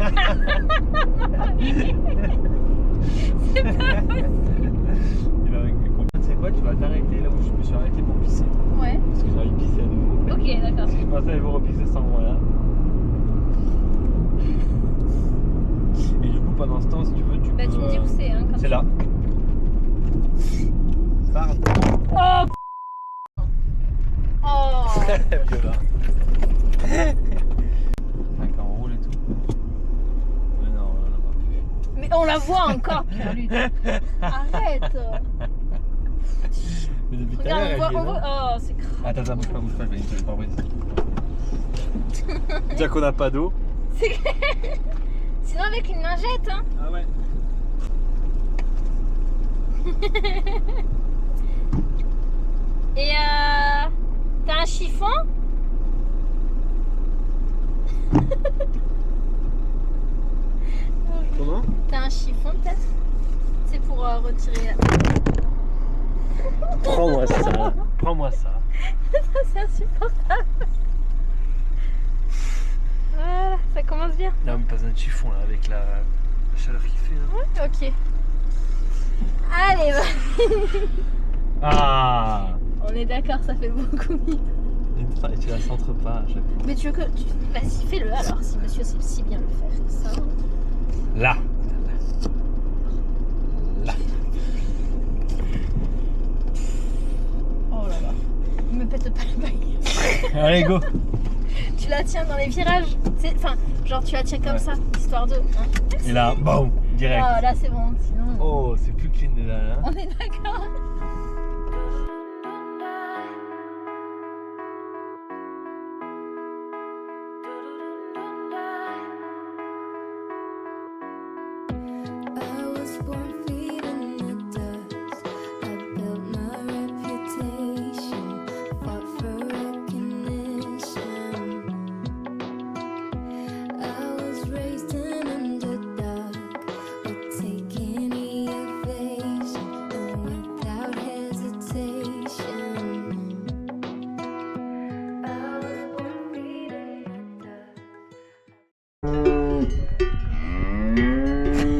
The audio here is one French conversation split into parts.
C'est pas possible. Tu sais quoi, tu vas t'arrêter là où je me suis arrêté pour pisser. Ouais. Parce que j'ai envie de pisser à nouveau. Ok, d'accord. Je pensais aller vous repisser sans moi là. Et du coup, pendant ce temps, si tu veux, tu Bah, peux. tu me dis où c'est, hein. C'est là. Pardon. Oh. Oh. Violent. Quand on roule et tout. Mais non, on n'en a pas pu. Mais on la voit encore, Pierre-Luc. Arrête. Mais depuis tout à l'heure, Regarde, elle on y est voit. là. Oh, c'est grave. Attends, bouge pas, je vais nettoyer le pare-brise. Déjà qu'on n'a pas d'eau. Sinon, avec une lingette, hein. Ah ouais. Et t'as un chiffon? Comment? T'as un chiffon peut-être? C'est pour retirer. Prends-moi ça. Prends-moi ça. C'est insupportable. Voilà, ça commence bien. Non, mais pas un chiffon là, avec la chaleur qu'il fait là. Ouais, ok. Allez, va. Ah! On est d'accord, ça fait beaucoup mieux. Et tu la centres pas à chaque fois. Mais tu veux que. Vas-y, fais-le alors, si monsieur sait si bien le faire que ça. Là! Là! Oh là là. Me pète pas le bail. Allez, go! Tu la tiens dans les virages. Enfin, genre tu la tiens comme Ouais. ça, histoire de. Hein. Et là, boum! Direct. Oh, là c'est bon, sinon. Oh, c'est plus clean déjà là. On est d'accord.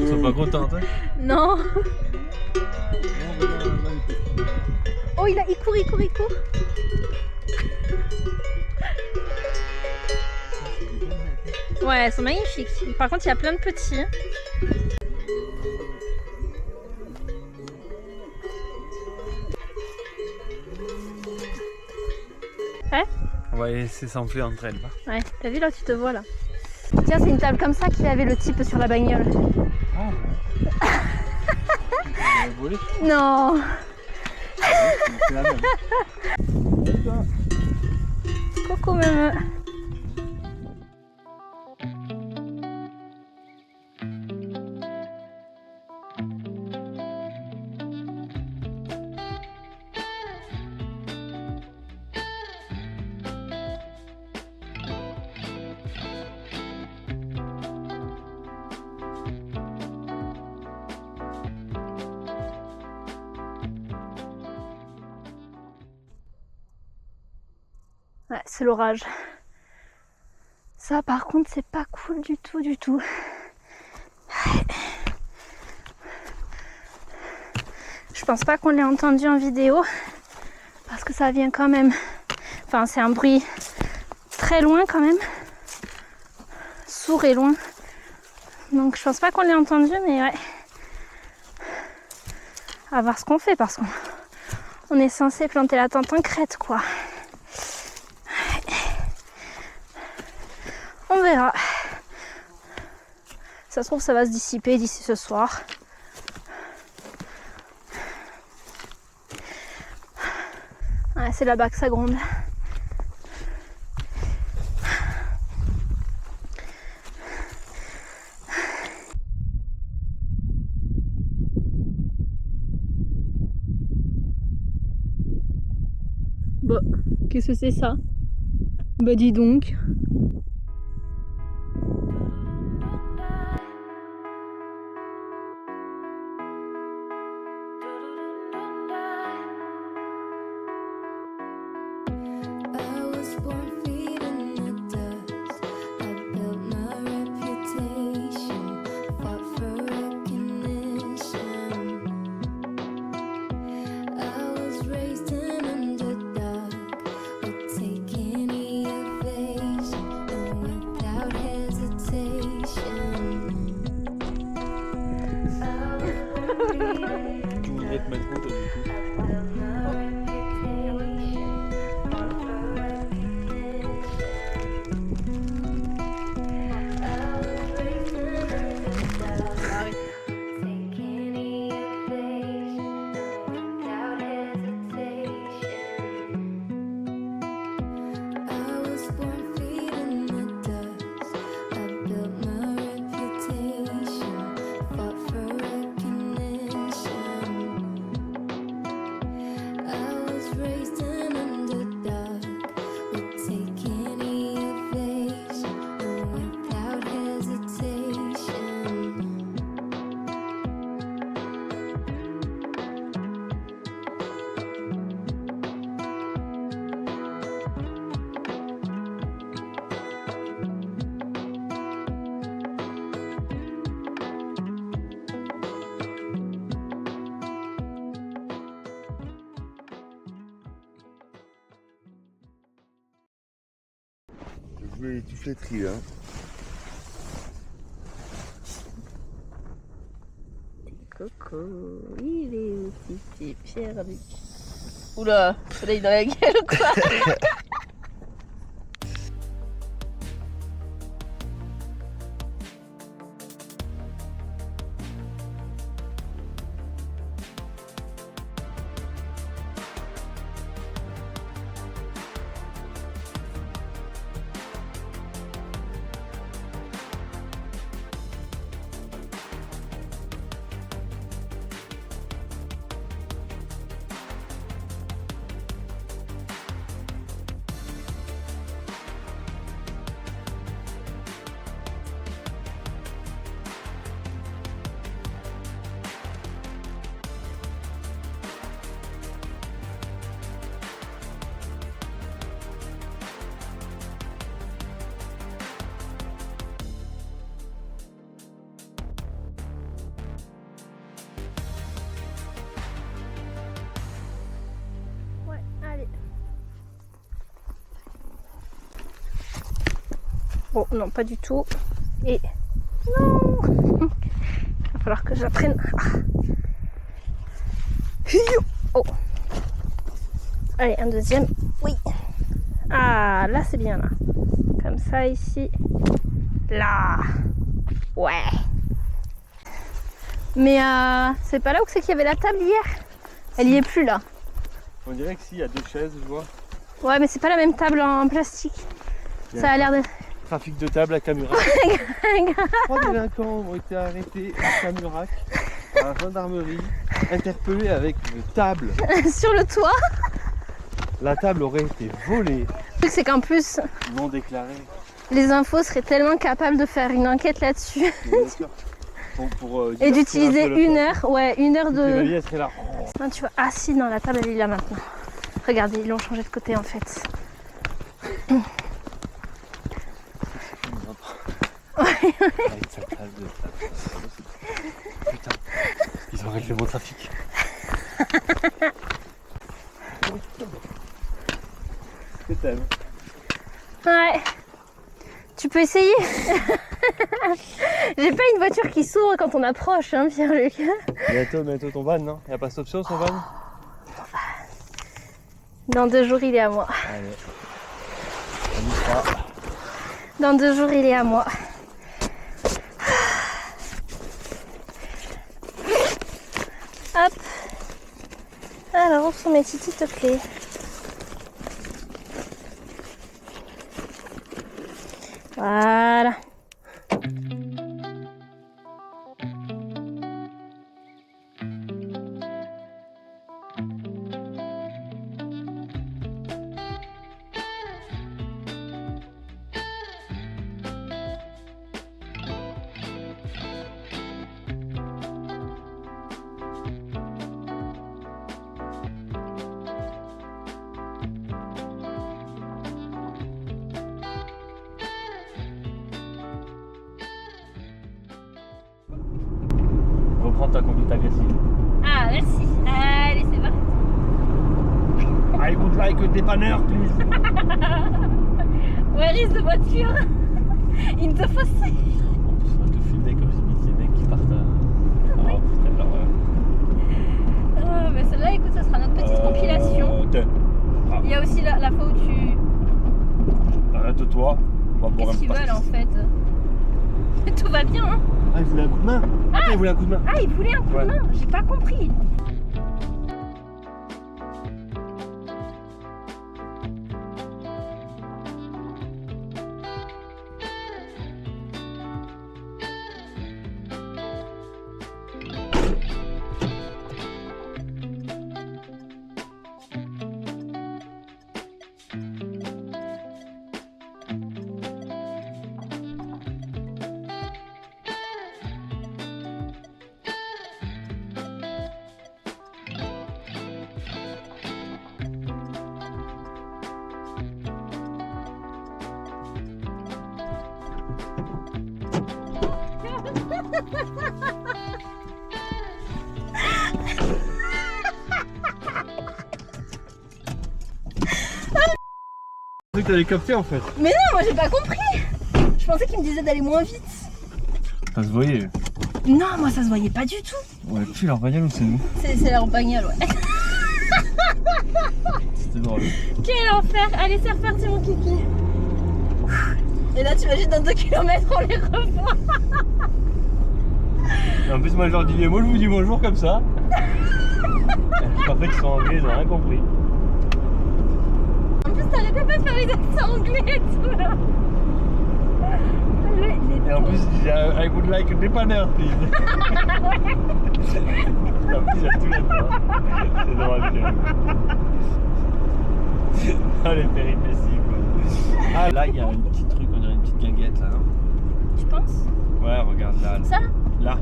Ils sont pas contents, hein? Non. Oh, il court. Ouais, elles sont magnifiques. Par contre, il y a plein de petits. Ouais. On va laisser s'enfler entre elles. Va. Ouais, t'as vu là, tu te vois là. Tiens, c'est une table comme ça qu'il avait le type sur la bagnole. Ah ouais. Volé. Non. C'est la même. Coucou même. Ouais, c'est l'orage. Ça par contre c'est pas cool du tout. Ouais. Je pense pas qu'on l'ait entendu en vidéo parce que ça vient quand même. Enfin c'est un bruit très loin quand même. Sourd et loin. Donc je pense pas qu'on l'ait entendu mais ouais. À voir ce qu'on fait parce qu'on est censé planter la tente en crête quoi. On verra. Ça se trouve ça va se dissiper d'ici ce soir. Ouais, c'est là-bas que ça gronde. Bah, qu'est-ce que c'est ça? Bah dis donc. Born feet in the dust. I built my reputation. les touffetteries là. Coucou, il est où petit Pierre-Luc? Oula, soleil dans la gueule ou quoi? Bon, non, pas du tout. Et non, il va falloir que j'apprenne. Oh. Allez, un deuxième. Oui. Ah, là, c'est bien, là. Comme ça, ici. Là. Ouais. Mais c'est pas là où c'est qu'il y avait la table hier? Elle y est plus, là. On dirait que si, il y a 2 chaises, je vois. Ouais, mais c'est pas la même table en plastique. Ça a l'air d'être... Trafic de table à Camurac. 3 délinquants ont été arrêtés à Camurac, à la gendarmerie, interpellés avec une table. Sur le toit. La table aurait été volée. Le truc, c'est qu'en plus, Non déclaré. les infos seraient tellement capables de faire une enquête là-dessus. Et d'utiliser une heure, ouais, une heure de... Elle serait là. Non, tu vois, assis dans la table, elle est là maintenant. Regardez, ils l'ont changé de côté en fait. Avec sa table de table. Putain, ils ont réglé mon trafic. Que t'aimes? Ouais. Tu peux essayer. J'ai pas une voiture qui s'ouvre quand on approche, hein, Pierre-Luc. Bientôt ton van, non? Y'a pas cette option son van? Dans 2 jours, il est à moi. Allez. On y croit. Dans 2 jours, il est à moi. Hop. Alors, où sont mes petites clés? Voilà. Reprends ta conduite agressive. Ah, merci. Allez, c'est bon. I would like a dépanneur, please. Where is the voiture? In the fossé. On va te filmer comme si les mecs qui partent à... Oh putain, l'horreur. Oh, mais celle-là, écoute, ça sera notre petite compilation. Il y a aussi la fois où tu... Arrête-toi. On va boire Qu'est-ce un qu'ils veulent en fait? Tout va bien, hein? Ah, il voulait un coup de main. Ah, il voulait un coup de main. Ah, il voulait un coup de main, j'ai pas compris. cru que t'allais capter en fait. Mais non, moi j'ai pas compris. Je pensais qu'il me disait d'aller moins vite. Ça se voyait. Non, moi ça se voyait pas du tout. Ouais, puis leur bagnole ou c'est nous? C'est leur bagnole, ouais. C'était drôle. Quel enfer. Allez, c'est reparti mon kiki. Et là, tu imagines dans 2 km, on les revoit. Et en plus, moi je leur dis, moi je vous dis bonjour comme ça. En fait, ils sont anglais, ils ont rien compris. En plus, t'arrêtais pas de faire les accents anglais et tout là. Et en plus, il dit, I would like a dépanneur, please. En plus, il y a tout là-dedans. C'est drôle, quand même. Ah, les péripéties, quoi. Ah, là, il y a un petit truc, on dirait une petite guinguette, là, non? Tu penses? Ouais, regarde là. Ça? Là.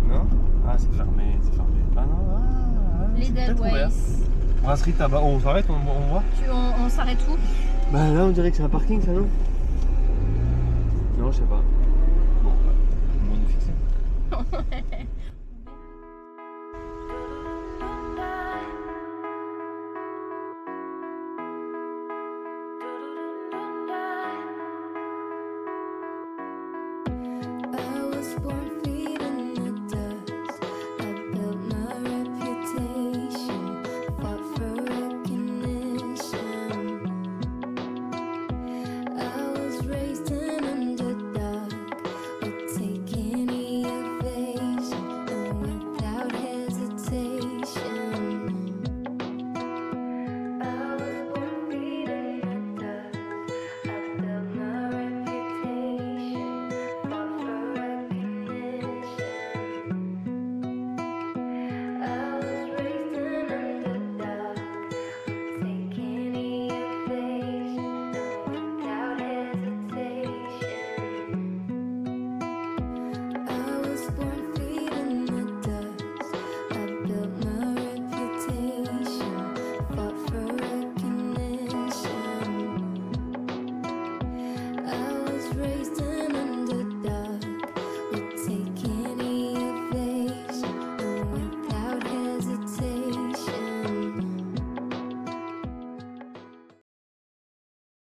Non? Ah, c'est fermé, c'est fermé. Ah non, c'est peut-être ouvert. Lidlways. Brasserie tabac. On s'arrête, on voit? On s'arrête où? Bah là, on dirait que c'est un parking, ça, non? Non, je sais pas. Bon, on va nous fixer.